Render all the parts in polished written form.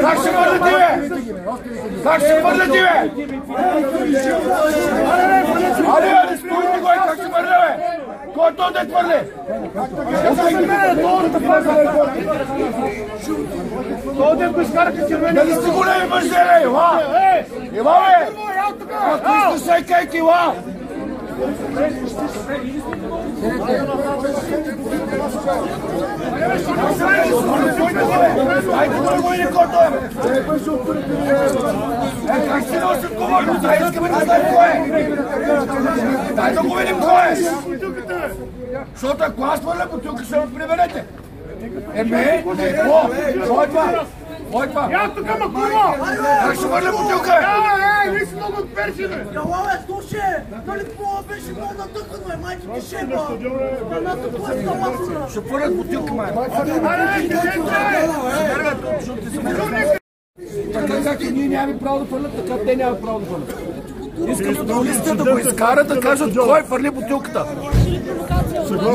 Как ще хвърляте, бе? Как ще хвърляте, бе? Аре, стойте го, как ще хвърля, бе? Кой то да хвърли? Той да го изкараха червени. Дали сте големи мъже, бе? Ела! Ела, бе! Ако сте сайкайки, ела! Айде, той го и не кото е! Как ще носи отговорност? Дай искаме да знаем кой е! Дай да го видим кой е! Защото ако аз хвърля бутилка, ще ме приберете! Кой това? Кой това? Я тук ма курва! Как ще хвърля бутилка, бе? Вие си много отперси, бе! Ялаве, слушай! Нали това беше много натъкано, бе, майче ти шеба! На тъква е стамасура! Ще хвърлят бутилка, май! Така както ние нямаме право да хвърлят, така те нямат право да хвърлят. Искам журналистите да го изкарат, да кажат кой хвърли бутилката.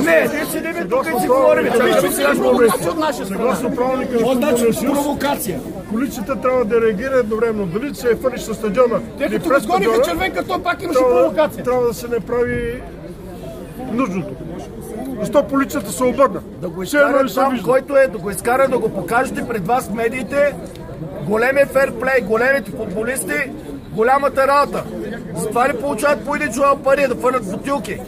Не, не седиме тук и си говорим. Чакаме сега провокация от наша страна. Съгласно правилника на футболния съюз, провокация. Количета трябва да реагира едновременно. Дали се фърлиш със стадиона или през стадиона, червен картон, пак имаше провокация. Трябва да се направи нужното. Защо полицията се обърна? Да го изкарат там, който е, да го изкара, да го покажете пред вас медиите. Големия ферплей, големите футболисти, голямата работа. Затова ли получават по един човек пари да фърнат бутилки?